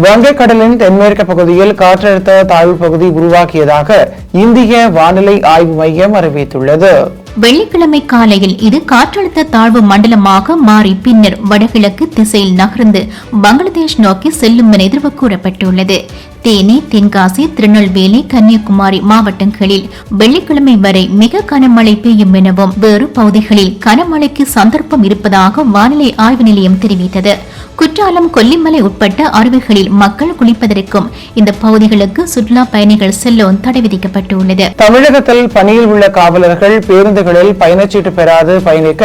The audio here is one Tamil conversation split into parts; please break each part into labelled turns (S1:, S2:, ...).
S1: வங்கக்கடலின் தென்மேற்கு பகுதியில் காற்றழுத்த தாழ்வு பகுதி உருவாக்கியதாக இந்திய வானிலை ஆய்வு மையம் அறிவித்துள்ளது.
S2: வெள்ளிக்கிழமை காலையில் இது காற்றழுத்த தாழ்வு மண்டலமாக மாறி பின்னர் வடகிழக்கு திசையில் நகர்ந்து பங்களாதேஷ் நோக்கி செல்லும் என எதிர்வு கூறப்பட்டுள்ளது. தேனி, தென்காசி, திருநெல்வேலி, கன்னியாகுமரி மாவட்டங்களில் வெள்ளிக்கிழமை வரை மிக கனமழை பெய்யும் எனவும் வேறு பகுதிகளில் கனமழைக்கு சந்தர்ப்பம் இருப்பதாக வானிலை ஆய்வு நிலையம் தெரிவித்தது. குற்றாலம், கொல்லிமலை உட்பட்ட அருவிகளில் மக்கள் குளிப்பதற்கும் இந்த பகுதிகளுக்கு சுற்றுலா பயணிகள் செல்லவும் தடை விதிக்கப்பட்டுள்ளது.
S1: தமிழகத்தில் பணியில் உள்ள காவலர்கள் பேருந்துகளில் பயணச்சீட்டு பெறாது பயணிக்க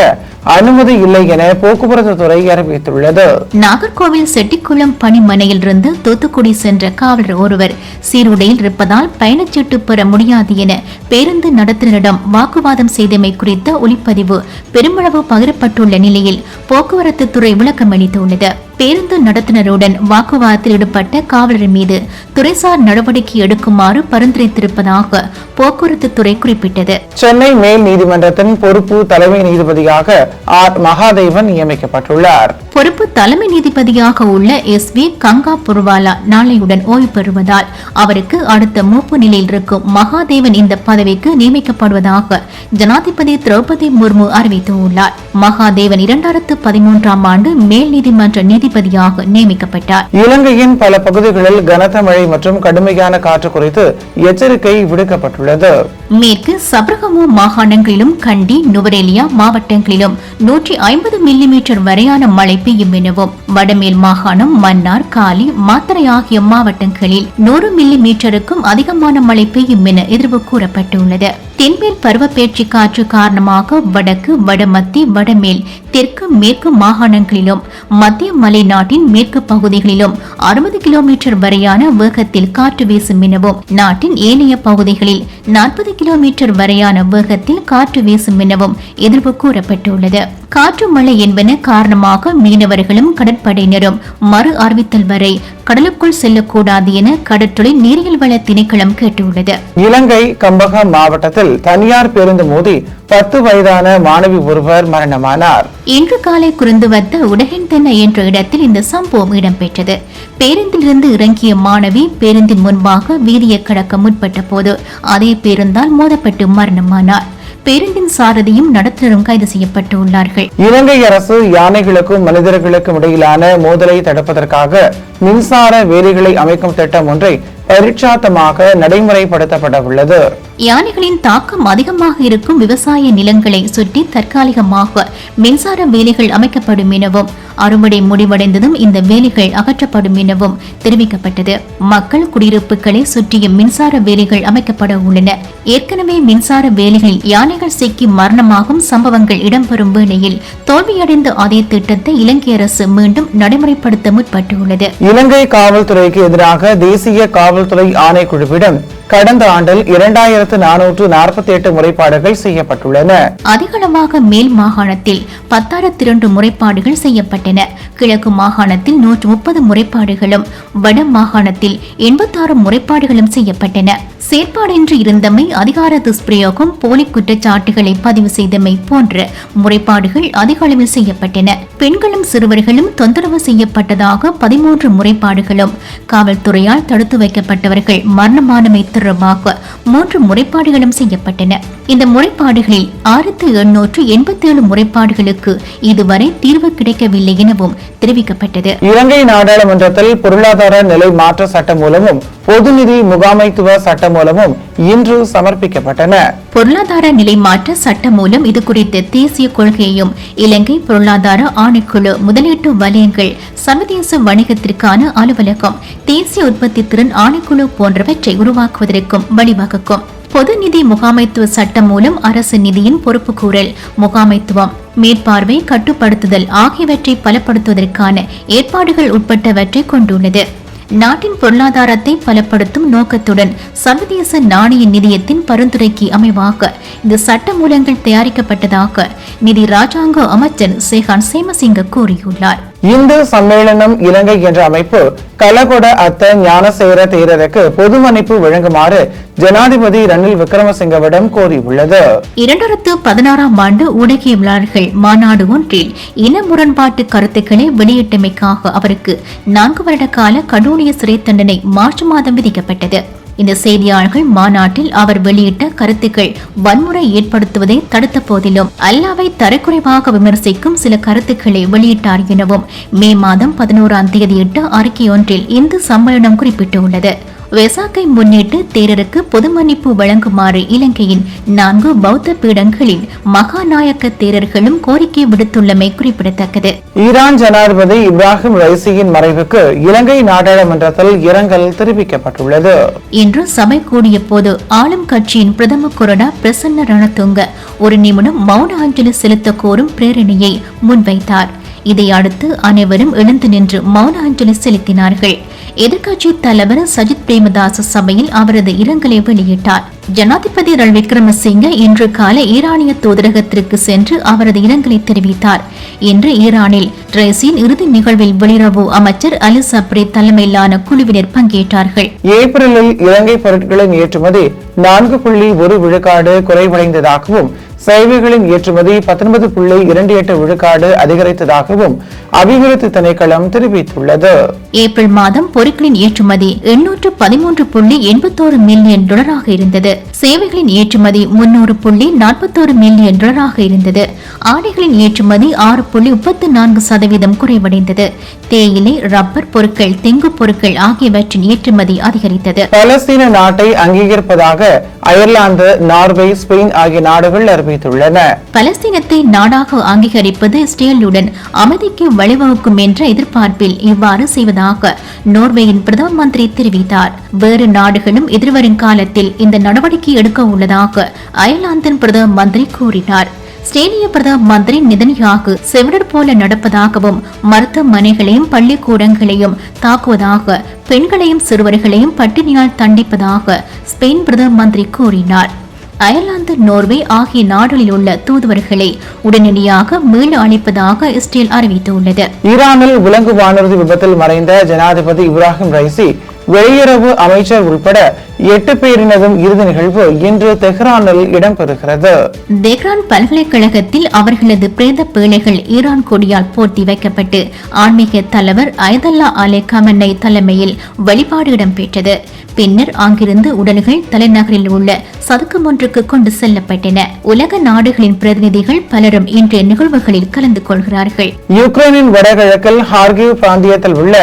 S1: அனுமதி இல்லை என போக்குவரத்து துறை அறிவித்துள்ளது.
S2: நாகர்கோவில் செட்டிக்குளம் பணிமனையிலிருந்து தூத்துக்குடி சென்ற காவலர் ஒருவர் சீருடையில் இருப்பதால் பயணச்சீட்டு பெற முடியாது என பேருந்து நடத்துனரிடம் வாக்குவாதம் செய்தமை குறித்த ஒளிப்பதிவு பெருமளவு பகிரப்பட்டுள்ள நிலையில் போக்குவரத்து துறை விளக்கம் அளித்துள்ளது. பேருந்து நடத்துனருடன் வாக்குவாதத்தில் ஈடுபட்ட காவலர் மீது துறைசார் நடவடிக்கை எடுக்குமாறு பரிந்துரைத்திருப்பதாக போக்குவரத்து துறை குறிப்பிட்டது.
S1: சென்னை மேல் நீதிமன்றத்தின் பொறுப்பு தலைமை நீதிபதியாக ஆர் மகாதேவன் நியமிக்கப்பட்டுள்ளார்.
S2: பொறுப்பு தலைமை நீதிபதியாக உள்ள எஸ்.வி. கங்கா புர்வாலா நாளையுடன் ஓய்வு பெறுவதால் அவருக்கு அடுத்த மூப்பு நிலையில் இருக்கும் மகாதேவன் இந்த பதவிக்கு நியமிக்கப்படுவதாக ஜனாதிபதி திரௌபதி முர்மு அறிவித்துள்ளார். மகாதேவன் 2013ஆம் ஆண்டு மேல் நீதிமன்ற நீதிபதியாக நியமிக்கப்பட்டார்.
S1: இலங்கையின் பல பகுதிகளில் கனத்த மழை மற்றும் கடுமையான காற்று குறித்து எச்சரிக்கை விடுக்கப்பட்டுள்ளது.
S2: மேற்கு சபரகமு மாகாணங்களிலும் கண்டி, நுவரெலியா மாவட்டங்களிலும் 150 மில்லிமீட்டர் வரையான மழை பெய்யும் எனவும் வடமேல் மாகாணம், மன்னார், காலி, மாத்தறை ஆகிய மாவட்டங்களில் 100 மில்லிமீட்டருக்கும் அதிகமான மழை பெய்யும் என எதிர்வு கூறப்பட்டுள்ளது. தென்மேல் பருவப்பெயர்ச்சி காற்று காரணமாக வடக்கு, வடமத்திய, வடமேல், தெற்கு, மேற்கு மாகாணங்களிலும் மத்திய மலை நாட்டின் மேற்கு பகுதிகளிலும் 60 கிலோமீட்டர் வரையான வேகத்தில் காற்று வீசும் எனவும் நாட்டின் ஏனைய பகுதிகளில் 40 கிலோமீட்டர் வரையான வேகத்தில் காற்று வீசும் எனவும் எதிர்வு கூறப்பட்டுள்ளது. காற்று மழை என்பன காரணமாக மீனவர்களும் கடற்படையினரும் மறு அறிவித்தல் வரை கடலுக்குள் செல்லக்கூடாது என கடற்றொழில் நீரியல் வள திணைக்களம் கேட்டுள்ளது.
S1: இலங்கை கம்பகம் மாவட்டத்தில் தனியார் பேருந்து மோதி 10 வயதான மாணவி ஒருவர் மரணமானார்.
S2: இன்று காலை குருந்துவத்த உடகென்தென்ன என்ற இடத்தில் இந்த சம்பவம் இடம்பெற்றது. பேருந்திலிருந்து இறங்கிய மாணவி பேருந்தின் முன்பாக வீதியை கடக்க முற்பட்ட போது அதே பேருந்தால் மோதப்பட்டு மரணமானார். பேருந்தின் சாரதியும் நடத்துனரும் கைது செய்யப்பட்டுள்ளார்கள்.
S1: இலங்கை அரசு யானைகளுக்கும் மனிதர்களுக்கும் இடையிலான மோதலை தடுப்பதற்காக மின்சார வேலிகளை அமைக்கும் திட்டம் ஒன்றை பரீட்சாத்தமாக நடைமுறைப்படுத்தப்பட உள்ளது.
S2: யானைகளின் தாக்கம் அதிகமாக இருக்கும் விவசாய நிலங்களை சுற்றி தற்காலிகமாக மின்சார வேலிகள் அமைக்கப்படும் எனவும் அறுவடை முடிவடைந்ததும் இந்த வேலிகள் அகற்றப்படும் எனவும் தெரிவிக்கப்பட்டது. மக்கள் குடியிருப்புகளை சுற்றிய மின்சார வேலிகள் அமைக்கப்பட உள்ளன. ஏற்கனவே மின்சார வேலிகளில் யானைகள் சிக்கி மரணமாகும் சம்பவங்கள் இடம்பெறும் வேளையில் தோல்வியடைந்த அதே திட்டத்தை இலங்கை அரசு மீண்டும் நடைமுறைப்படுத்த முற்பட்டுள்ளது.
S1: இலங்கை காவல்துறைக்கு எதிராக தேசிய காவல்துறை ஆணைக்குழுவிடம் கடந்த ஆண்டில் 2448 முறைப்பாடுகள் செய்யப்பட்டுள்ளன.
S2: அதிகளவாக மேல் மாகாணத்தில் 10,002 முறைப்பாடுகள் செய்யப்பட்டன. கிழக்கு மாகாணத்தில் 130 முறைப்பாடுகளும் வட மாகாணத்தில் 86 முறைப்பாடுகளும் செய்யப்பட்டன. செயற்பாடின்றி இருந்தமை, அதிகார துஷ்பிரயோகம், போலி குற்றச்சாட்டுகளை பதிவு செய்தமை போன்ற முறைப்பாடுகள் அதிக அளவில் செய்யப்பட்டன. பெண்களும் சிறுவர்களும் தொந்தரவு செய்யப்பட்டதாக 13 முறைப்பாடுகளும், காவல்துறையால் தடுத்து வைக்கப்பட்டவர்கள் மரணமானமை தொடர்பாக 3 முறைப்பாடுகளும் செய்யப்பட்டன. இந்த முறைப்பாடுகளில் 6,887 முறைப்பாடுகளுக்கு இதுவரை தீர்வு கிடைக்கவில்லை எனவும் தெரிவிக்கப்பட்டது.
S1: இலங்கை நாடாளுமன்றத்தில் பொருளாதார நிலை மாற்ற சட்டம் மூலமும் பொது நிதி முகாமைத்துவ சட்டம் மூலமும் இன்று சமர்ப்பிக்கப்பட்டன.
S2: பொருளாதார நிலை மாற்ற சட்டம் மூலம் இது குறித்த தேசிய கொள்கையையும் இலங்கை பொருளாதார ஆணைக்குழு, முதலீட்டு வலயங்கள், சர்வதேச வணிகத்திற்கான அலுவலகம், தேசிய உற்பத்தி திறன் ஆணைக்குழு போன்றவற்றை உருவாக்குவதற்கும் வழிவகுக்கும். பொது நிதி முகாமைத்துவ சட்டம் மூலம் அரசு நிதியின் பொறுப்புக்கூறல், முகாமைத்துவம், மேற்பார்வை, கட்டுப்படுத்துதல் ஆகியவற்றை பலப்படுத்துவதற்கான ஏற்பாடுகள் உட்பட்டவற்றை கொண்டுள்ளது. நாட்டின் பொருளாதாரத்தை பலப்படுத்தும் நோக்கத்துடன் சர்வதேச நாணய நிதியத்தின் பரிந்துரைக்கு அமைவாக இந்த சட்ட மூலங்கள் தயாரிக்கப்பட்டதாக நிதி ராஜாங்க அமைச்சர் சேகான் சேமசிங்க கூறியுள்ளார்.
S1: இந்து சம்மேளனம் இலங்கை என்ற அமைப்பு கலகொட அத்த ஞானசேர தேரருக்கு பொது மன்னிப்பு வழங்குமாறு ஜனாதிபதி ரணில் விக்ரமசிங்கவிடம் கோரியுள்ளது.
S2: 2016 ஆண்டு ஊடகவியலாளர்கள் மாநாடு ஒன்றில் இன முரண்பாட்டு கருத்துக்களை வெளியிட்டமைக்காக அவருக்கு 4 வருட கால கடூழிய சிறை தண்டனை மார்ச் மாதம் விதிக்கப்பட்டது. இந்த செய்தியாளர்கள் மாநாட்டில் அவர் வெளியிட்ட கருத்துக்கள் வன்முறை ஏற்படுத்துவதை தடுத்த போதிலும் அல்லாவை தரக்குறைவாக விமர்சிக்கும் சில கருத்துக்களை வெளியிட்டார் எனவும் மே மாதம் 11ஆம் தேதியிட்ட அறிக்கையொன்றில் இந்து சம்மேளனம் குறிப்பிட்டுள்ளது. வெசாக்கை முன்னிட்டு தேரருக்கு பொது மன்னிப்பு வழங்குமாறு இலங்கையின் 4 பௌத்த பீடங்களின் மகாநாயக்க தேரர்களும் கோரிக்கை விடுத்துள்ளமை குறிப்பிடத்தக்கது.
S1: ஈரான் ஜனாதிபதி இப்ராஹிம் ரைசியின் மறைவுக்கு இலங்கை நாடாளுமன்றத்தில் இரங்கல் தெரிவிக்கப்பட்டுள்ளது.
S2: இன்று சபை கூடிய போது ஆளும் கட்சியின் பிரதம கொறடா பிரசன்ன ரணதுங்க 1 நிமிடம் மௌன அஞ்சலி செலுத்த கோரும் பிரேரணையை முன்வைத்தார். இதை அடுத்து அனைவரும் எழுந்து நின்று மௌன அஞ்சலி செலுத்தினார்கள். எதிர்க்கட்சி தலைவர் சஜித் பிரேமதாச சபையில் அவரது இரங்கலை வெளியிட்டார். ஜனாதிபதி ரணில் விக்ரமசிங்க இன்று காலை ஈரானிய தூதரகத்திற்கு சென்று அவரது இரங்கலை தெரிவித்தார். இன்று ஈரானில் ரைசியின் இறுதி நிகழ்வில் வெளியுறவு அமைச்சர் அலி சப்ரி தலைமையிலான குழுவினர் பங்கேற்றார்கள்.
S1: ஏப்ரலில் இலங்கை பொருட்களின் ஏற்றுமதி 4.1 விழுக்காடு குறைவடைந்ததாகவும் சேவைகளின் ஏற்றுமதி 19.28 விழுக்காடு அதிகரித்ததாகவும் அபிவிருத்தி திணைக்களம் தெரிவித்துள்ளது.
S2: ஏப்ரல் மாதம் பொருட்களின் ஏற்றுமதி 813.81 மில்லியன் டாலராக இருந்தது. சேவைகளின் ஏற்றுமதி 300.41 மில்லியன் டாலராக இருந்தது. ஆடைகளின் ஏற்றுமதி 6.34% குறைவடைந்தது. தேயிலை, ரப்பர் பொருட்கள், தெங்கு பொருட்கள் ஆகியவற்றின் ஏற்றுமதி அதிகரித்தது.
S1: பாலஸ்தீன நாட்டை அங்கீகரிப்பதாக அயர்லாந்து, நார்வே, ஸ்பெயின் ஆகிய நாடுகள் அறிவித்துள்ளன.
S2: பலஸ்தீனத்தை நாடாக அங்கீகரிப்பது இஸ்ரேலுடன் அமைதிக்கு வழிவகுக்கும் என்ற எதிர்பார்ப்பில் இவ்வாறு செய்வதாக நோர்வேயின் பிரதம மந்திரி தெரிவித்தார். வேறு நாடுகளும் எதிர்வரும் காலத்தில் இந்த நடவடிக்கை எடுக்க உள்ளதாக அயர்லாந்தின் பிரதம மந்திரி கூறினார். ஸ்ரேலிய பிரதம மந்திரி நிதன்யாகு செவிடர் போல நடப்பதாகவும் மருத்துவமனைகளையும் பள்ளிக்கூடங்களையும் தாக்குவதாக பெண்களையும் சிறுவர்களையும் பட்டினியால் தண்டிப்பதாக ஸ்பெயின் பிரதம மந்திரி கூறினார். அயர்லாந்து, நோர்வே ஆகிய நாடுகளில் உள்ள தூதுவர்களை உடனடியாக மீள அளிப்பதாக இஸ்ரேல் அறிவித்துள்ளது.
S1: ஈரானில் விலங்கு வானூர்தி விபத்தில் மறைந்த ஜனாதிபதி இப்ராஹிம் ரைசி, வெளியுறவு அமைச்சர் உட்பட 8 பேரினதும் இறுதி நிகழ்வு இன்று தெஹ்ரானில் இடம்பெறுகிறது.
S2: தெஹ்ரான் பல்கலைக்கழகத்தில் அவர்களது பிரேத பேழைகள் ஈரான் கொடியால் போர்த்தி வைக்கப்பட்டு ஆன்மீக தலைவர் அயதல்லா அலி கமனை தலைமையில் வழிபாடு இடம்பெற்றது. பின்னர் அங்கிருந்து உடல்கள் தலைநகரில் உள்ள சதுக்கம் ஒன்றுக்கு கொண்டு செல்லப்பட்டன. உலக நாடுகளின் பிரதிநிதிகள் பலரும் இன்றைய நிகழ்வுகளில் கலந்து கொள்கிறார்கள்.
S1: யுக்ரைனின் வடகிழக்கில் ஹார்கிவ் பிராந்தியத்தில் உள்ள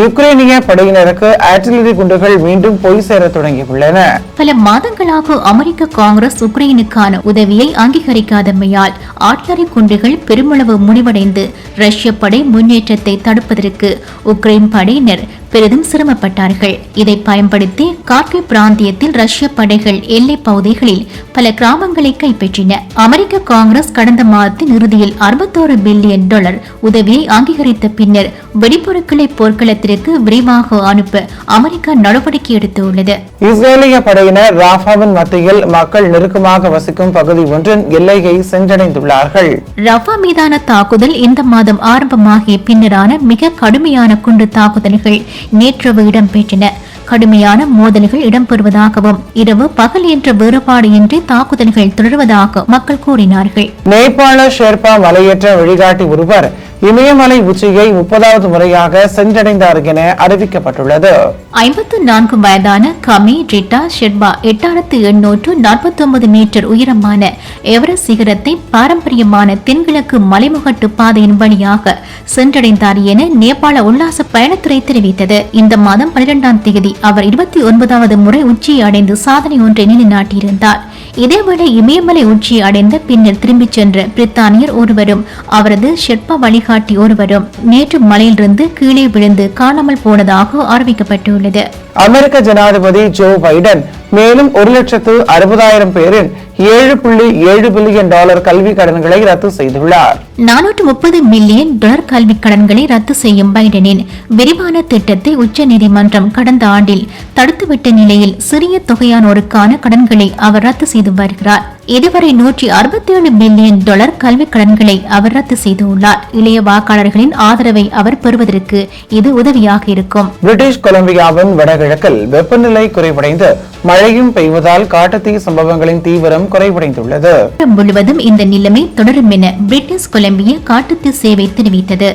S1: யுக்ரைனிய படையினருக்கு ஆர்டிலரி குண்டுகள் மீண்டும் போய் சேர தொடங்கியுள்ளன.
S2: பல மாதங்களாக அமெரிக்க காங்கிரஸ் உக்ரைனுக்கான உதவியை அங்கீகரிக்காதமையால் ஆர்டிலரி குண்டுகள் பெருமளவு முடிவடைந்து ரஷ்ய படை முன்னேற்றத்தை தடுப்பதற்கு உக்ரைன் படையினர் பெரிதும் சிரமப்பட்டார்கள். இதை பயன்படுத்தி கார்கிவ் பிராந்தியத்தில் ரஷ்ய படைகள் எல்லை பகுதிகளில் பல கிராமங்களை கைப்பற்றின. அமெரிக்க காங்கிரஸ் கடந்த மாதத்தின் இறுதியில் $61 பில்லியன் உதவியை அங்கீகரித்த பின்னர் வெடிப்பொருட்களை போர்க்களத்திற்கு விரைவாக அனுப்ப அமெரிக்கா நடவடிக்கை எடுத்துள்ளது.
S1: இஸ்ரேலிய படையினர் ராஃபாவின் மத்தியில் மக்கள் நெருக்கமாக வசிக்கும் பகுதி ஒன்றின் எல்லையை சென்றடைந்துள்ளார்கள்.
S2: ரஃபா மீதான தாக்குதல் இந்த மாதம் ஆரம்பமாகிய பின்னரான மிக கடுமையான குண்டு தாக்குதல்கள் நேற்றிரவு இடம்பெற்றன. கடுமையான மோதல்கள் இடம்பெறுவதாகவும் இரவு பகல் என்ற வேறுபாடு இன்றி தாக்குதல்கள் தொடர்வதாக மக்கள் கூறினார்கள்.
S1: நேபாள ஷெர்பா மலையேற்ற வழிகாட்டி ஒருவர் இமயமலை உச்சியை 30வது முறையாக சென்றடைந்தார் என அறிவிக்கப்பட்டுள்ளது.
S2: 54 வயதான கமி ரிட்டா ஷெர்பா 8849 மீட்டர் உயரமான எவரெஸ்ட் சிகரத்தை பாரம்பரியமான தென்கிழக்கு மலைமுகட்டு பாதையின் வழியாக சென்றடைந்தார் என நேபாள உல்லாச பயணத்துறை தெரிவித்தது. இந்த மாதம் 12ஆம் தேதி அவர் 29வது முறை உச்சியை அடைந்து சாதனை ஒன்றை நிலைநாட்டியிருந்தார். இதேவேளை இமயமலை உச்சியை அடைந்த பின்னர் திரும்பிச் சென்ற பிரித்தானியர் ஒருவரும் அவரது ஷெர்பா வழிகாட்டி ஒருவரும் நேற்று மலையிலிருந்து கீழே விழுந்து காணாமல் போனதாக அறிவிக்கப்பட்டுள்ளது.
S1: அமெரிக்க ஜனாதிபதி ஜோ பைடன் மேலும் 1,60,000 பேரின் $7.7 பில்லியன் கல்வி கடன்களை ரத்து செய்துள்ளார்.
S2: $430 மில்லியன் கல்வி கடன்களை ரத்து செய்யும் பைடனின் விரிவான திட்டத்தை உச்சநீதிமன்றம் கடந்த ஆண்டில் தடுத்துவிட்ட நிலையில் சிறிய தொகையானோருக்கான கடன்களை அவர் ரத்து செய்து வருகிறார். இதுவரை $167 பில்லியன் கல்விக் கடன்களை அவர் ரத்து செய்துள்ளார். இளைய வாக்காளர்களின் ஆதரவை அவர் பெறுவதற்கு இது உதவியாக இருக்கும்.
S1: பிரிட்டிஷ் கொலம்பியாவின் வடகிழக்கில் வெப்பநிலை குறைவடைந்து மழையும் பெய்வதால் காட்டுத்தீ சம்பவங்களின் தீவிரம் குறைவடைந்துள்ளது.
S2: முழுவதும் இந்த நிலைமை தொடரும் என பிரிட்டிஷ் கொலம்பியா காட்டுத்தீ சேவை தெரிவித்தது.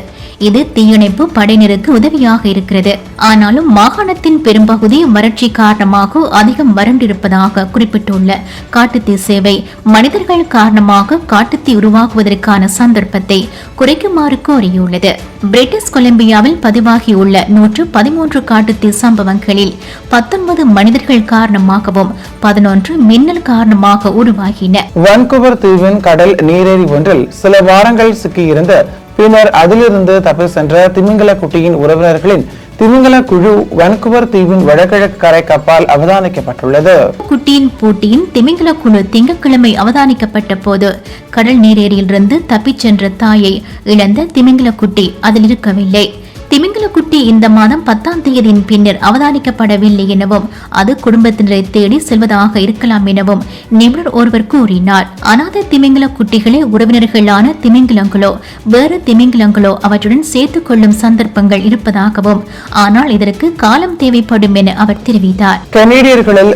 S2: இது தீயணைப்பு படையினருக்கு உதவியாக இருக்கிறது. ஆனாலும் மாகாணத்தின் பெரும்பகுதி வறட்சி காரணமாக அதிகம் வறண்டிருப்பதாக குறிப்பிட்டுள்ள காட்டுத்தீ சேவை மனிதர்கள் காரணமாக காட்டுத்தீ உருவாகுவதற்கான சந்தர்ப்பத்தை குறைக்குமாறு கோரியுள்ளது. பிரிட்டிஷ் கொலம்பியாவில் பதிவாகியுள்ள 113 காட்டுத்தீ சம்பவங்களில் 19 மனிதர்கள் காரணமாகவும் 11 மின்னல் காரணமாக உருவாகின.
S1: வான்கூவர் தீவின் கடல் நீரேறி ஒன்றில் சில வாரங்கள் சிக்கியிருந்த பின்னர் அதிலிருந்து தப்பி சென்ற திமிங்கல குட்டியின் உறவினர்களின் திமிங்கல குழு வான்கூவர் தீவின் வடகிழக்கு கரை கப்பால் அவதானிக்கப்பட்டுள்ளது.
S2: குட்டியின் பூட்டியின் திமிங்கல குழு திங்கட்கிழமை அவதானிக்கப்பட்ட போது கடல் நீரேறியிலிருந்து தப்பிச் சென்ற தாயை இழந்த திமிங்கல குட்டி அதில் இருக்கவில்லை. திமிங்கல குட்டி இந்த மாதம் 10ஆம் தேதியின் பின்னர் அவதானிக்கப்படவில்லை எனவும் அது குடும்பத்தினரை தேடி செல்வதாக இருக்கலாம் எனவும் நிபுணர் ஒருவர் கூறினார். அநாத திமிங்கல குட்டிகளை உறவினர்களான திமிங்கலங்களோ வேறு திமிங்கலங்களோ அவற்றுடன் சேர்த்துக் கொள்ளும் சந்தர்ப்பங்கள் இருப்பதாகவும் ஆனால் இதற்கு காலம் தேவைப்படும் என அவர் தெரிவித்தார்.
S1: கனேடியர்களில்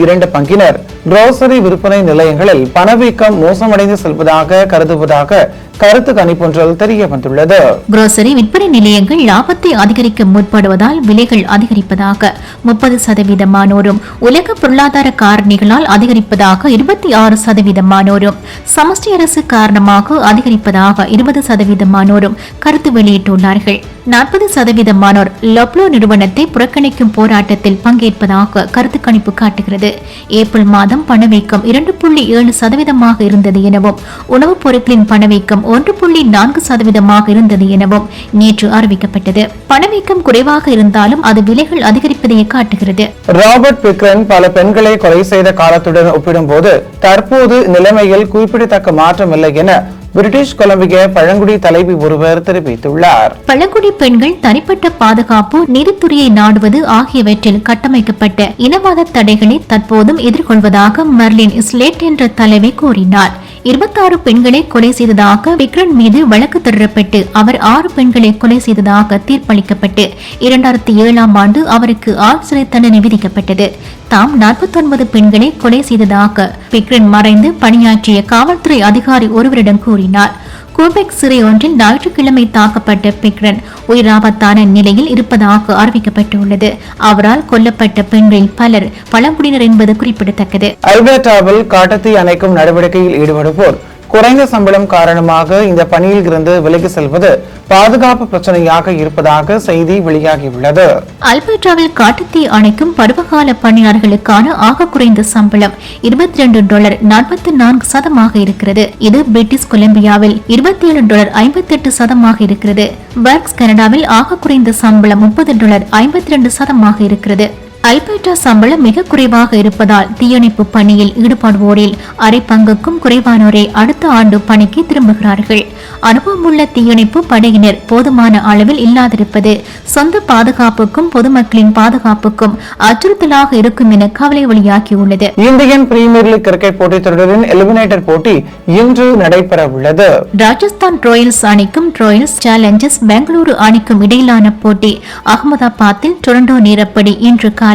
S1: 2 பங்கினர் கிரோசரி விற்பனை நிலையங்களில் பணவீக்கம் மோசமடைந்து செல்வதாக கருதுவதாக கருத்து கணிப்பொன்றில் தெரிய வந்துள்ளது.
S2: கிரோசரி விற்பனை நிலையங்கள் லாபத்தை அதிகரிக்க முற்படுவதால் விலைகள் அதிகரிப்பதாக 30%, உலக பொருளாதார காரணிகளால் அதிகரிப்பதாக 26%, சமஷ்டி அரசு காரணமாக அதிகரிப்பதாக 20% கருத்து வெளியிட்டுள்ளார்கள். 40% லப்லோ நிறுவனத்தை புறக்கணிக்கும் போராட்டத்தில் பங்கேற்பதாக கருத்து கணிப்பு காட்டுகிறது. ஏப்ரல் மாதம் பணவீக்கம் 2.7% இருந்தது எனவும் உணவுப் பொருட்களின் பணவீக்கம் 1.4% இருந்தது எனவும் நேற்று அறிவிக்கப்பட்டது. பணவீக்கம் குறைவாக இருந்தாலும் அது விலைகள் அதிகரிப்பதையே காட்டுகிறது.
S1: ராபர்ட் பிக்ரன் பல பெண்களை கொலை செய்த காலத்துடன் ஒப்பிடும்போது தற்போது நிலைமையில் குறிப்பிடத்தக்க மாற்றம் இல்லை என பிரிட்டிஷ் கொலம்பியா பழங்குடி தலைவி ஒருவர் தெரிவித்துள்ளார்.
S2: பழங்குடி பெண்கள் தனிப்பட்ட பாதுகாப்பு, நீதித்துறையை நாடுவது ஆகியவற்றில் கட்டமைக்கப்பட்ட இனவாத தடைகளை தற்போதும் எதிர்கொள்வதாக மர்லின் ஸ்லேட் என்ற தலைவி கூறினார். 26 பெண்களை கொலை செய்ததாக பிக்ரன் மீது வழக்கு தொடரப்பட்டு அவர் 6 பெண்களை கொலை செய்ததாக தீர்ப்பளிக்கப்பட்டு 2007ஆம் ஆண்டு அவருக்கு ஆயுள் சிறை தண்டனை விதிக்கப்பட்டது. தாம் 49 பெண்களை கொலை செய்ததாக பிக்ரன் மறைந்து பணியாற்றிய காவல்துறை அதிகாரி ஒருவரிடம் கூறினார். குபெக் சிறை ஒன்றில் ஞாயிற்றுக்கிழமை தாக்கப்பட்ட பிக்ரன் உயிராபத்தான நிலையில் இருப்பதாக அறிவிக்கப்பட்டுள்ளது. அவரால் கொல்லப்பட்ட பெண்களில் பலர் பழங்குடியினர் என்பது குறிப்பிடத்தக்கது.
S1: அல்பர்டாவில் காட்டுத்தீ அணைக்கும் நடவடிக்கையில் ஈடுபடுவோர் குறைந்த சம்பளம் காரணமாக இந்த பணியில் இருந்து விலகி செல்வது பாதுகாப்பு பிரச்சனையாக இருப்பதாக செய்தி வெளியாகியுள்ளது.
S2: அல்பர்டாவில் காட்டுத்தீ அணைக்கும் பருவகால பணியாளர்களுக்கான ஆக குறைந்த சம்பளம் $22.44 இருக்கிறது. இது பிரிட்டிஷ் கொலம்பியாவில் $27.58 இருக்கிறது. பர்க்ஸ் கனடாவில் ஆக குறைந்த சம்பளம் $30.52 இருக்கிறது. அல்பர்டா சம்பளம் மிக குறைவாக இருப்பதால் தீயணைப்பு பணியில் ஈடுபடுவோரில் அரை பங்குக்கும் குறைவானோரே அடுத்த ஆண்டு பணிக்கு திரும்புகிறார்கள். அனுபவமுள்ள தீயணைப்பு படையினர் போதுமான அளவில் இல்லாதிருப்பது சொந்த பாதுகாப்புக்கும் பொதுமக்களின் பாதுகாப்புக்கும் அச்சுறுத்தலாக இருக்கும் என கவலை வெளியாகியுள்ளது.
S1: இந்தியன் பிரீமியர் லீக் கிரிக்கெட் போட்டித் தொடரின் எலிமினேட்டர் போட்டி இன்று நடைபெற உள்ளது.
S2: ராஜஸ்தான் ராயல்ஸ் அணிக்கும் ராயல்ஸ் சேலஞ்சர்ஸ் பெங்களூரு அணிக்கும் இடையிலான போட்டி அகமதாபாத்தில் டொரண்டோ நேரப்படி இன்று காலை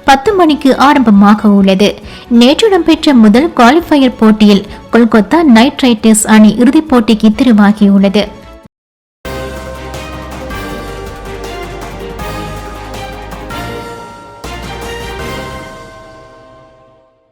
S2: 10 மணிக்கு ஆரம்பமாக உள்ளது. நேற்று இடம்பெற்ற முதல் குவாலிஃபயர் போட்டியில் கொல்கத்தா நைட் ரைடர்ஸ் அணி இறுதிப் போட்டிக்கு தெரிவாகியுள்ளது.